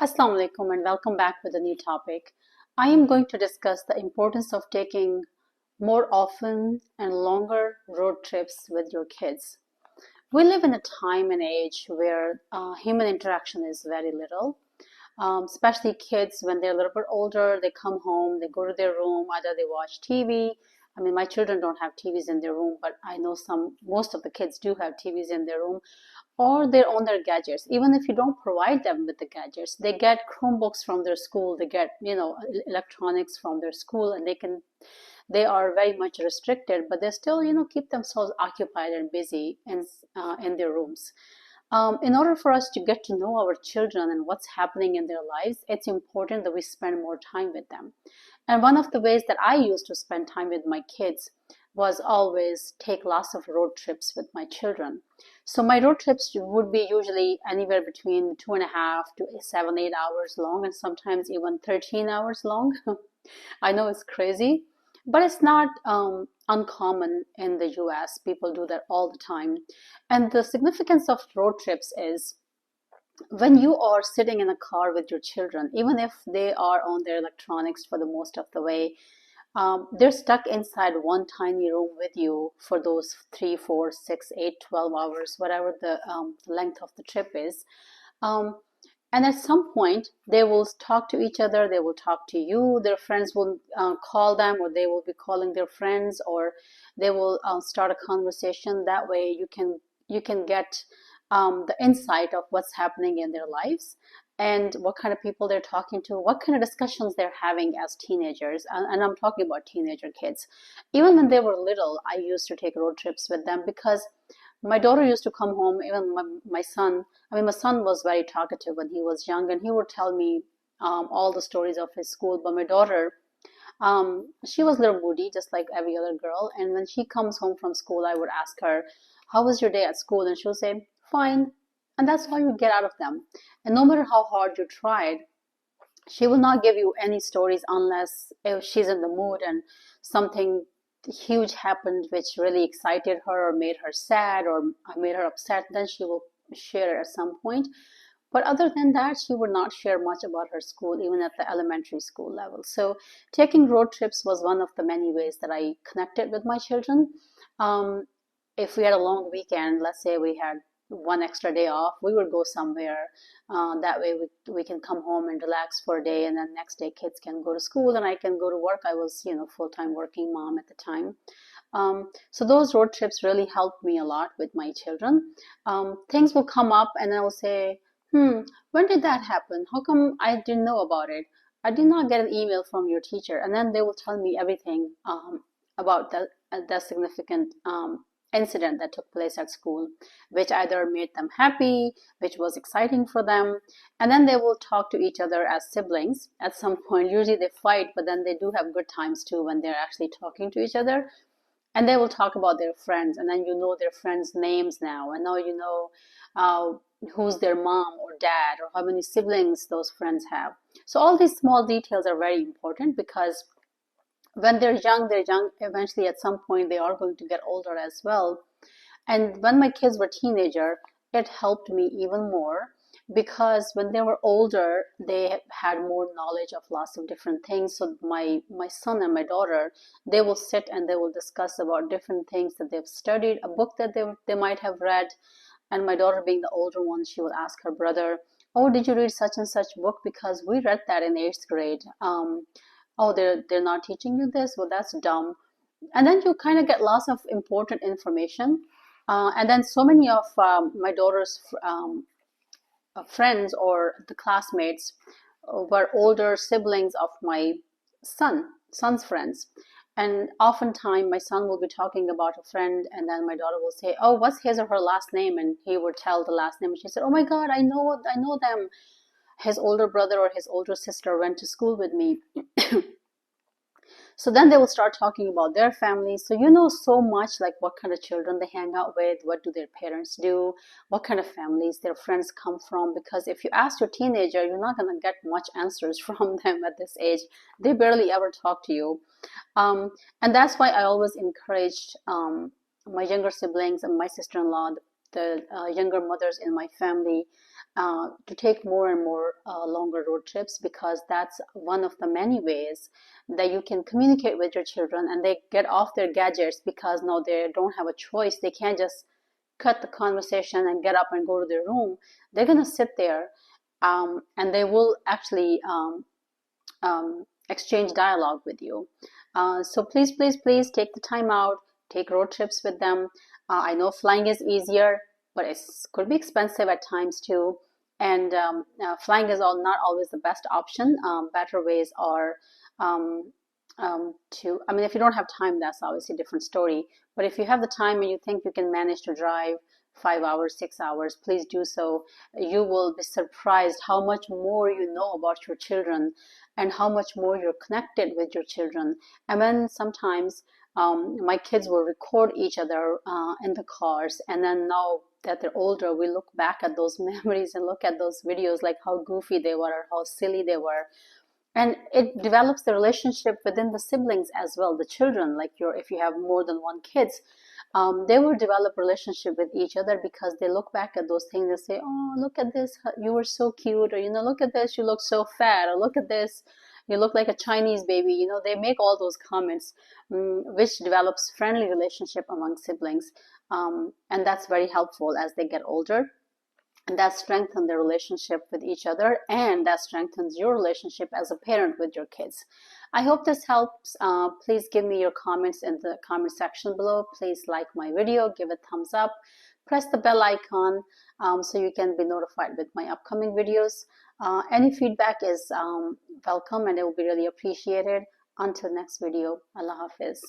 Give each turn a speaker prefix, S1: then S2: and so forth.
S1: Assalamu alaikum and welcome back with a new topic. I am going to discuss the importance of taking more often and longer road trips with your kids. We live in a time and age where human interaction is very little, especially kids when they're a little bit older. They come home, they go to their room, either they watch TV. I mean, my children don't have TVs in their room, but I know most of the kids do have TVs in their room, or they're on their gadgets. Even if you don't provide them with the gadgets, they get Chromebooks from their school, they get electronics from their school, and they are very much restricted, but they still keep themselves occupied and busy in their rooms. In order for us to get to know our children and what's happening in their lives, it's important that we spend more time with them. And one of the ways that I used to spend time with my kids was always take lots of road trips with my children. So my road trips would be usually anywhere between 2.5 to 7, 8 hours long, and sometimes even 13 hours long. I know it's crazy, but it's not uncommon in the US. People do that all the time. And the significance of road trips is when you are sitting in a car with your children, even if they are on their electronics for the most of the way, they're stuck inside one tiny room with you for those 3, 4, 6, 8, 12 hours, whatever the length of the trip is. Um, and at some point, they will talk to each other, they will talk to you, their friends will call them, or they will be calling their friends, or they will start a conversation. That way you can get the insight of what's happening in their lives and what kind of people they're talking to, what kind of discussions they're having as teenagers. And I'm talking about teenager kids. Even when they were little, I used to take road trips with them because my daughter used to come home, even my son. I mean, my son was very talkative when he was young, and he would tell me all the stories of his school. But my daughter, she was a little moody, just like every other girl. And when she comes home from school, I would ask her, "How was your day at school?" And she'll say, "Fine." And that's all you get out of them. And no matter how hard you tried, she will not give you any stories unless if she's in the mood and something huge happened which really excited her or made her sad or made her upset, then she will share it at some point. But other than that, she would not share much about her school, even at the elementary school level. So taking road trips was one of the many ways that I connected with my children. Um, if we had a long weekend, let's say we had one extra day off, we would go somewhere. That way we can come home and relax for a day, and then next day kids can go to school and I can go to work. I was, full-time working mom at the time. So those road trips really helped me a lot with my children. Things will come up and I will say, when did that happen? How come I didn't know about it? I did not get an email from your teacher. And then they will tell me everything about that significant incident that took place at school, which either made them happy, which was exciting for them. And then they will talk to each other as siblings at some point. Usually they fight, but then they do have good times too when they're actually talking to each other. And they will talk about their friends, and then you know their friends' names now, and now you know uh, who's their mom or dad or how many siblings those friends have. So all these small details are very important because when they're young. Eventually, at some point, they are going to get older as well. And when my kids were teenager, it helped me even more because when they were older, they had more knowledge of lots of different things. So my son and my daughter, they will sit and they will discuss about different things that they've studied, a book that they might have read. And my daughter, being the older one, she will ask her brother, "Oh, did you read such and such book? Because we read that in eighth grade." Oh, they're not teaching you this? Well, that's dumb. And then you kind of get lots of important information. And then so many of my daughter's friends or the classmates were older siblings of my son's friends. And oftentimes my son will be talking about a friend, and then my daughter will say, "Oh, what's his or her last name?" And he would tell the last name. And she said, "Oh my God, I know them. His older brother or his older sister went to school with me." So then they will start talking about their families. So you know so much, like what kind of children they hang out with, what do their parents do, what kind of families their friends come from. Because if you ask your teenager, you're not going to get much answers from them at this age. They barely ever talk to you. Um, and that's why I always encouraged my younger siblings and my sister-in-law, the younger mothers in my family. to take more and more longer road trips, because that's one of the many ways that you can communicate with your children and they get off their gadgets, because now they don't have a choice. They can't just cut the conversation and get up and go to their room. They're going to sit there, and they will actually exchange dialogue with you. So please, please, please take the time out, take road trips with them. I know flying is easier, but it could be expensive at times too. And flying is not always the best option. Better ways are I mean, if you don't have time, that's obviously a different story. But if you have the time and you think you can manage to drive 5 hours, 6 hours, please do so. You will be surprised how much more you know about your children and how much more you're connected with your children. And then sometimes my kids will record each other in the cars, and then now that they're older, we look back at those memories and look at those videos, like how goofy they were or how silly they were. And it develops the relationship within the siblings as well, the children, like if you have more than one kids, they will develop relationship with each other, because they look back at those things and say, oh, look at this, you were so cute, or look at this, you look so fat, or look at this, you look like a Chinese baby. They make all those comments, which develops friendly relationship among siblings, and that's very helpful as they get older. And that strengthens their relationship with each other, and that strengthens your relationship as a parent with your kids. I hope this helps. Please give me your comments in the comment section below. Please like my video, give a thumbs up, press the bell icon so you can be notified with my upcoming videos. Any feedback is welcome, and it will be really appreciated. Until next video, Allah Hafiz.